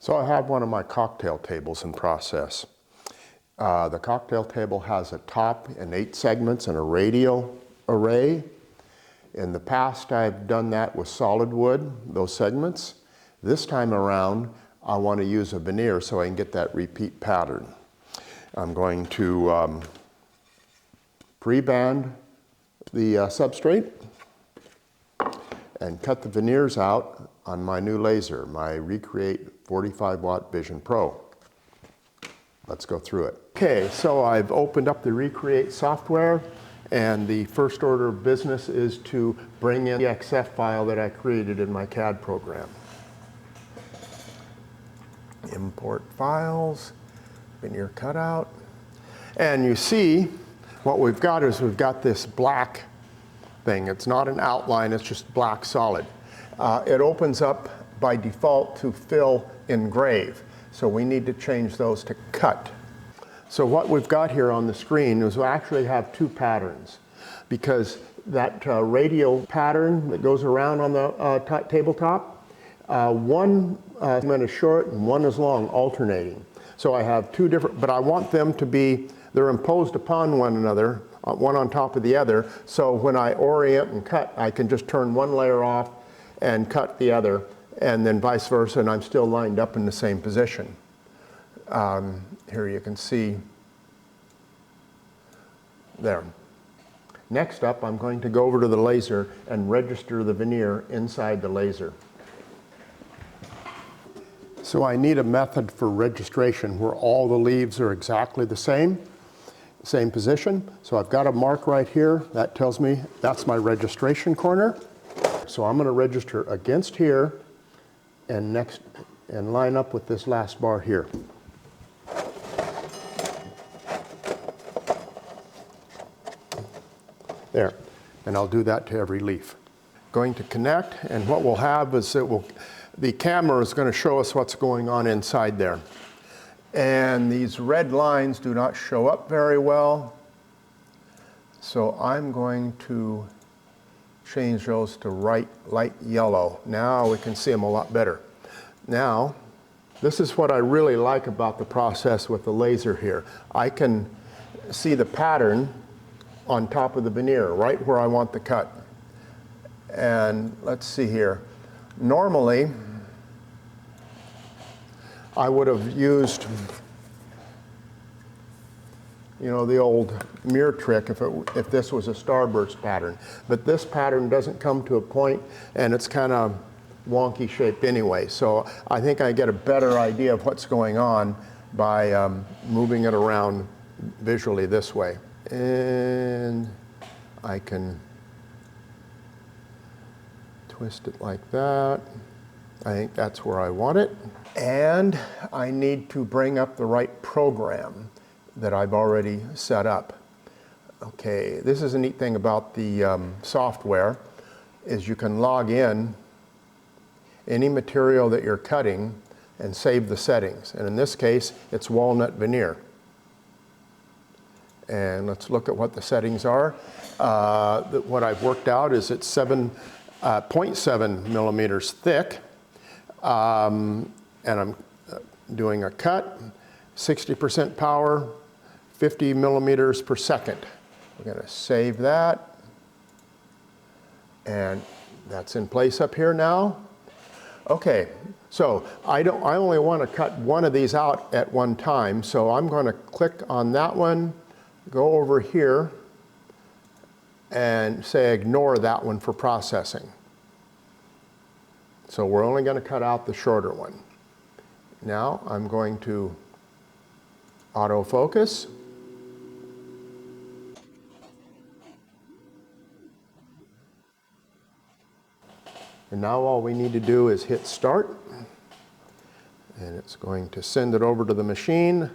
So I have one of my cocktail tables in process. The cocktail table has a top and 8 segments and a radial array. In the past, I've done that with solid wood, those segments. This time around, I want to use a veneer so I can get that repeat pattern. I'm going to pre-band the substrate and cut the veneers out on my new laser, my Wecreat 45-watt Vision Pro. Let's go through it. Okay, so I've opened up the Wecreat software, and the first order of business is to bring in the XF file that I created in my CAD program. Import files, veneer cutout, and you see what we've got is we've got this black thing. It's not an outline, it's just black solid. It opens up by default to fill engrave. So we need to change those to cut. So what we've got here on the screen is we actually have 2 patterns, because that radial pattern that goes around on the tabletop, one segment is short and one is long, alternating. So I have 2 different, but I want them to be, they're imposed upon one another, one on top of the other, so when I orient and cut, I can just turn one layer off and cut the other, and then vice versa, and I'm still lined up in the same position. Here you can see there. Next up, I'm going to go over to the laser and register the veneer inside the laser. So I need a method for registration where all the leaves are exactly the same position. So I've got a mark right here. That tells me that's my registration corner. So I'm going to register against here and next and line up with this last bar here. There, and I'll do that to every leaf. Going to connect, and what we'll have is the camera is going to show us what's going on inside there. And these red lines do not show up very well, so I'm going to change those to light yellow. Now we can see them a lot better. Now, this is what I really like about the process with the laser here. I can see the pattern on top of the veneer, right where I want the cut. And let's see here. Normally, I would have used, you know, the old mirror trick if this was a starburst pattern. But this pattern doesn't come to a point, and it's kind of wonky shaped anyway. So I think I get a better idea of what's going on by moving it around visually this way. And I can twist it like that. I think that's where I want it. And I need to bring up the right program that I've already set up. Okay, this is a neat thing about the software, is you can log in any material that you're cutting and save the settings. And in this case, it's walnut veneer. And let's look at what the settings are. What I've worked out is it's 0.7 millimeters thick. And I'm doing a cut, 60% power, 50 millimeters per second. We're going to save that. And that's in place up here now. Okay, so I only want to cut one of these out at one time, so I'm going to click on that one, go over here, and say ignore that one for processing. So we're only going to cut out the shorter one. Now I'm going to autofocus. And now all we need to do is hit start. And it's going to send it over to the machine.